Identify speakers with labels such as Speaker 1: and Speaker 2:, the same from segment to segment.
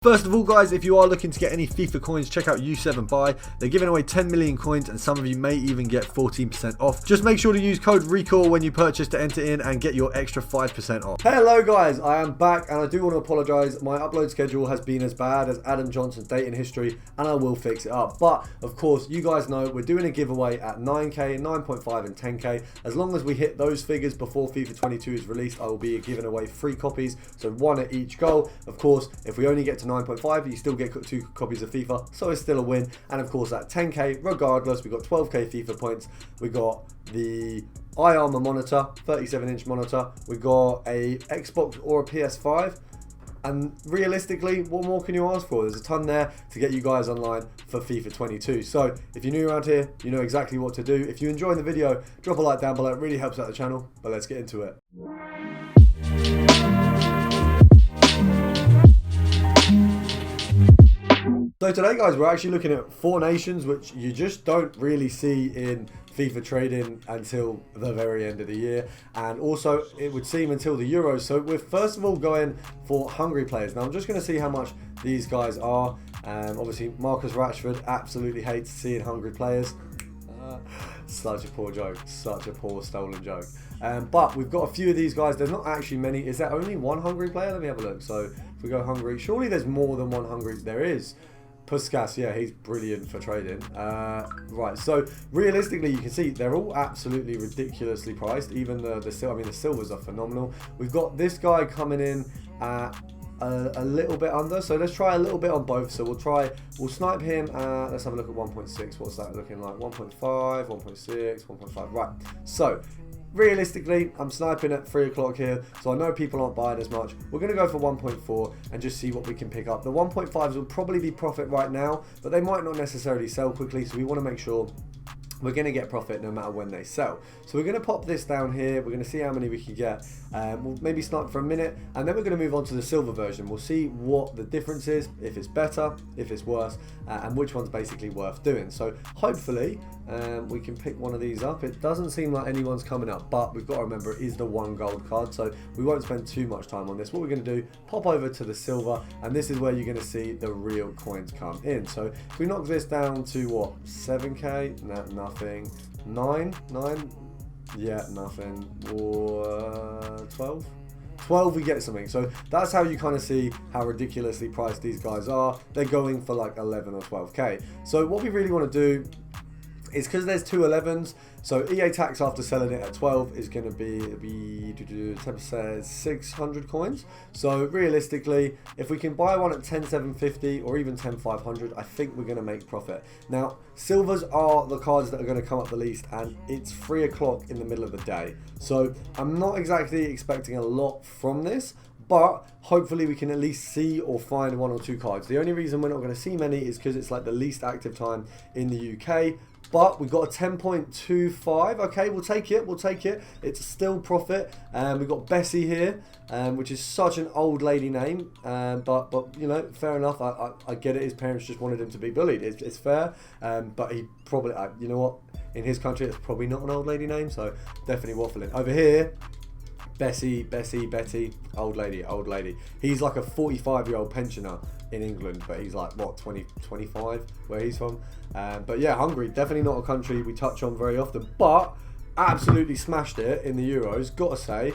Speaker 1: First of all, guys, if you are looking to get any FIFA coins, check out U7 Buy. They're giving away 10 million coins and some of you may even get 14% off. Just make sure to use code RECALL when you purchase to enter in and get your extra 5% off. Hello guys, I am back and I do want to apologise. My upload schedule has been as bad as Adam Johnson's dating history and I will fix it up. But of course, you guys know we're doing a giveaway at 9k, 9.5 and 10k. As long as we hit those figures before FIFA 22 is released, I will be giving away 3 copies. So 1 at each goal. Of course, if we only get to 9.5, you still get 2 copies of FIFA, so it's still a win. And of course at 10k, regardless, we got 12k FIFA points. We got the iArmor monitor, 37-inch monitor. We got a Xbox or a PS5. And realistically, what more can you ask for? There's a ton there to get you guys online for FIFA 22. So if you're new around here, you know exactly what to do. If you enjoyed the video, drop a like down below. It really helps out the channel. But let's get into it. So today, guys, we're actually looking at 4 nations, which you just don't really see in FIFA trading until the very end of the year, and also it would seem until the Euros. So we're first of all going for Hungary players. Now I'm just going to see how much these guys are. Obviously Marcus Rashford absolutely hates seeing Hungary players. Such a poor joke, such a poor stolen joke. But we've got a few of these guys. There's not actually many. Is there only 1 Hungary player? Let me have a look. So if we go Hungary, surely there's more than 1 Hungary. There is. Puskas, yeah, he's brilliant for trading. Right, so realistically, you can see they're all absolutely ridiculously priced. Even the silvers are phenomenal. We've got this guy coming in at a little bit under, so let's try a little bit on both. So we'll snipe him. Let's have a look at 1.6. What's that looking like? 1.5, 1.6, 1.5. Right, so realistically, I'm sniping at 3 o'clock here, so I know people aren't buying as much. We're going to go for 1.4 and just see what we can pick up. The 1.5s will probably be profit right now, but they might not necessarily sell quickly, so we want to make sure we're going to get profit no matter when they sell. So we're going to pop this down here. We're going to see how many we can get. We'll maybe snipe for a minute, and then we're going to move on to the silver version. We'll see what the difference is, if it's better, if it's worse, and which one's basically worth doing. So hopefully we can pick one of these up. It doesn't seem like anyone's coming up, but we've got to remember it is the 1 gold card, so we won't spend too much time on this. What we're going to do, pop over to the silver, and this is where you're going to see the real coins come in. So if we knock this down to what, 7k? No, nothing. 9, yeah, nothing. Or 12. 12 we get something. So that's how you kind of see how ridiculously priced these guys are. They're going for like 11 or 12k. So what we really want to do is, because there's 2 11s, so EA tax after selling it at 12 is going to be 10% 600 coins. So realistically, if we can buy one at 10,750 or even 10,500, I think we're going to make profit. Now, silvers are the cards that are going to come up the least, and it's 3 o'clock in the middle of the day. So I'm not exactly expecting a lot from this, but hopefully we can at least see or find 1 or 2 cards. The only reason we're not going to see many is because it's like the least active time in the UK. But we've got a 10.25. Okay, we'll take it. We'll take it. It's still profit. We've got Bessie here, which is such an old lady name. But you know, fair enough. I get it. His parents just wanted him to be bullied. It's fair. But he probably, you know what? In his country, it's probably not an old lady name. So definitely waffling. Over here, Bessie, Betty, old lady. He's like a 45-year-old pensioner in England, but he's like, what, 25 where he's from. But yeah, Hungary, definitely not a country we touch on very often, but absolutely smashed it in the Euros, gotta say.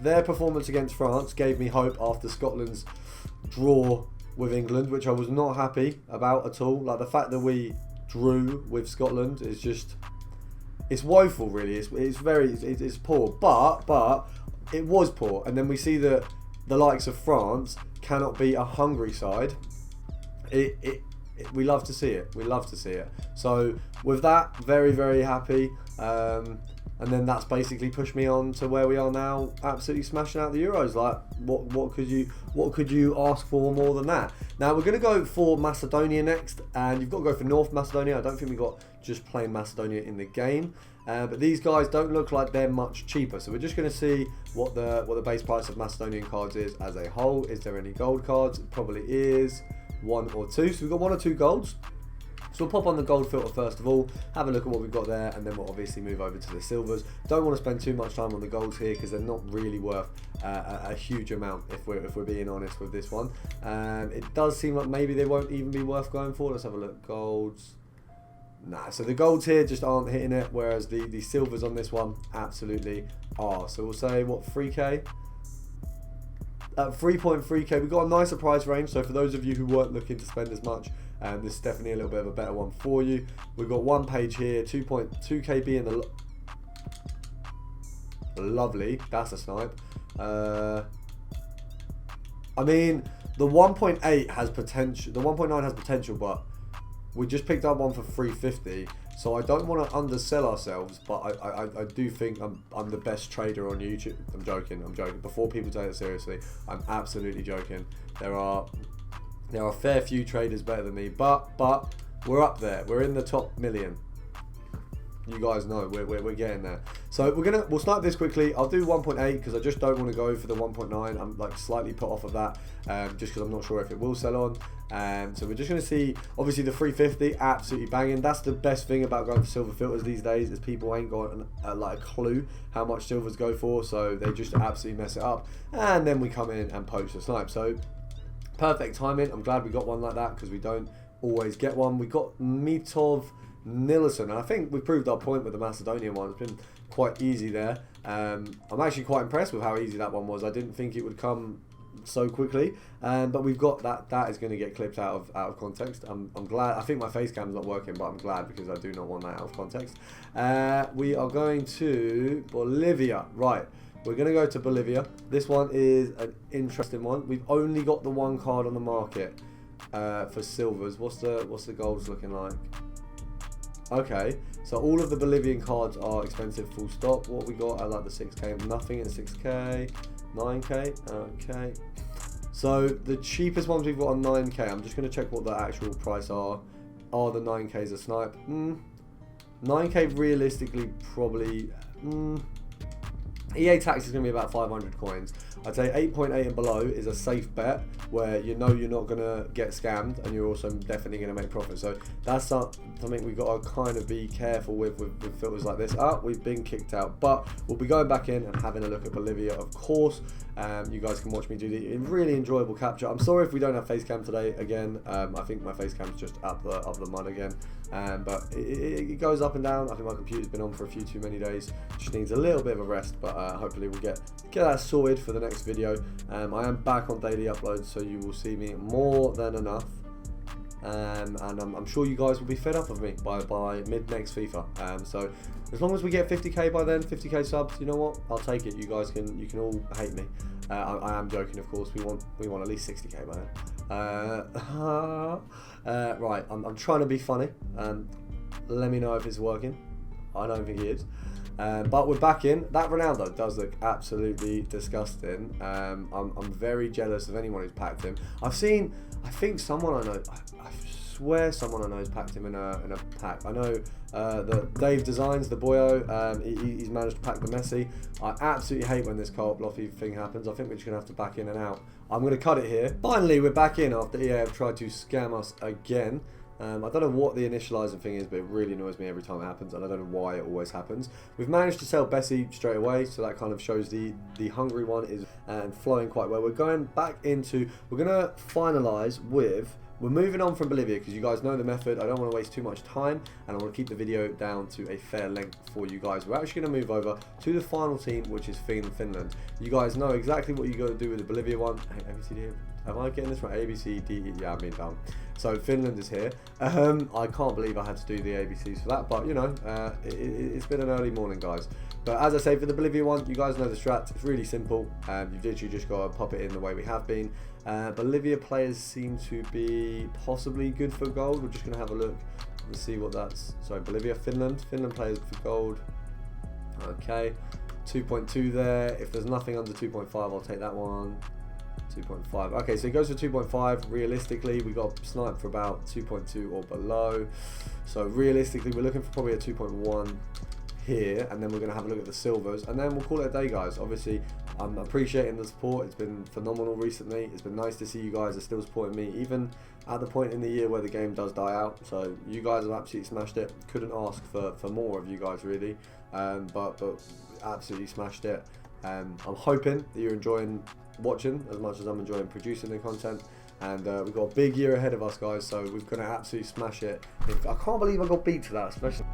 Speaker 1: Their performance against France gave me hope after Scotland's draw with England, which I was not happy about at all. Like, the fact that we drew with Scotland is just, it's woeful, really. It's poor, but it was poor. And then we see that the likes of France cannot beat a Hungary side. We love to see it. We love to see it. So with that, very, very happy. And then that's basically pushed me on to where we are now, absolutely smashing out the Euros. Like, what could you ask for more than that? Now we're going to go for Macedonia next, and you've got to go for North Macedonia. I don't think we got just plain Macedonia in the game, but these guys don't look like they're much cheaper. So we're just going to see what the base price of Macedonian cards is as a whole. Is there any gold cards? It probably is 1 or 2. So we've got 1 or 2 golds. So we'll pop on the gold filter first of all, have a look at what we've got there, and then we'll obviously move over to the silvers. Don't want to spend too much time on the golds here because they're not really worth a huge amount if we're being honest with this one. It does seem like maybe they won't even be worth going for. Let's have a look. Golds. Nah, so the golds here just aren't hitting it, whereas the silvers on this one absolutely are. So we'll say, what, 3k? At 3.3k, we've got a nicer price range, so for those of you who weren't looking to spend as much, this is definitely a little bit of a better one for you. We've got one page here, 2.2k being the lovely, that's a snipe. I mean, the 1.8 has potential, the 1.9 has potential, but we just picked up one for 350, so I don't want to undersell ourselves, but I do think I'm the best trader on YouTube. I'm joking. Before people take it seriously, I'm absolutely joking. There are a fair few traders better than me, but we're up there. We're in the top million. You guys know we're getting there. So we'll start this quickly. I'll do 1.8 because I just don't want to go for the 1.9. I'm like slightly put off of that, just because I'm not sure if it will sell on. So we're just going to see, obviously the 350 absolutely banging. That's the best thing about going for silver filters these days, is people ain't got like a clue how much silvers go for, so they just absolutely mess it up. And then we come in and poach the snipe. So perfect timing. I'm glad we got one like that because we don't always get one. We got Mitov Nilsson, and I think we proved our point with the Macedonian one. It's been quite easy there. I'm actually quite impressed with how easy that one was. I didn't think it would come so quickly, but we've got that is going to get clipped out of context. I'm glad. I think my face cam's not working, but I'm glad because I do not want that out of context. We are going to Bolivia, right? We're going to go to Bolivia. This one is an interesting one. We've only got the one card on the market for silvers. What's the golds looking like? Okay, so all of the Bolivian cards are expensive, full stop. What we got? I like the 6k, nothing in 6k, 9k, okay. So the cheapest ones we've got on 9k, I'm just going to check what the actual price are. Are the 9ks a snipe? 9k realistically probably, EA tax is going to be about 500 coins. I'd say 8.8 and below is a safe bet where you know you're not going to get scammed and you're also definitely going to make profit. So that's something we've got to kind of be careful with filters like this. We've been kicked out, but we'll be going back in and having a look at Bolivia, of course. You guys can watch me do the really enjoyable capture. I'm sorry if we don't have face cam today again. I think my face cam's just up the mud again. But it goes up and down. I think my computer's been on for a few too many days. Just needs a little bit of a rest, but hopefully we'll get that sorted for the next video. I am back on daily uploads, so you will see me more than enough. And I'm sure you guys will be fed up of me by mid next FIFA. So as long as we get 50k by then, 50k subs, you know what? I'll take it. You can all hate me. I am joking, of course. We want at least 60k by then. Right, I'm trying to be funny. Let me know if it's working. I don't think it is. But we're back in. That Ronaldo does look absolutely disgusting. I'm very jealous of anyone who's packed him. I think someone I know, I swear someone I know has packed him in a pack. I know that Dave Designs, the boyo, he's managed to pack the Messi. I absolutely hate when this co-op lottery thing happens. I think we're just going to have to back in and out. I'm going to cut it here. Finally, we're back in after EA have tried to scam us again. I don't know what the initializing thing is, but it really annoys me every time it happens, and I don't know why it always happens. We've managed to sell Bessie straight away, so that kind of shows the Hungary one is flowing quite well. We're going back into, we're going to finalize with, we're moving on from Bolivia because you guys know the method. I don't want to waste too much time, and I want to keep the video down to a fair length for you guys. We're actually going to move over to the final team, which is Finland. You guys know exactly what you got to do with the Bolivia one. Hey, ABCD, am I getting this right? A, B, C, D, E, yeah, I'm being dumb. So Finland is here. I can't believe I had to do the ABCs for that, but you know, it's been an early morning, guys. But as I say, for the Bolivia one, you guys know the strat. It's really simple. You've literally just got to pop it in the way we have been. Bolivia players seem to be possibly good for gold. We're just going to have a look and see what that's. Sorry, Bolivia, Finland. Finland players for gold. Okay, 2.2 there. If there's nothing under 2.5, I'll take that one. 2.5. Okay, so it goes for 2.5. Realistically, we got sniped for about 2.2 or below. So realistically, we're looking for probably a 2.1 here, and then we're going to have a look at the silvers, and then we'll call it a day, guys. Obviously, I'm appreciating the support. It's been phenomenal recently. It's been nice to see you guys are still supporting me, even at the point in the year where the game does die out. So you guys have absolutely smashed it. Couldn't ask for more of you guys, really. But absolutely smashed it. I'm hoping that you're enjoying watching as much as I'm enjoying producing the content. And we've got a big year ahead of us, guys, so we're going to absolutely smash it. I can't believe I got beat to that, especially.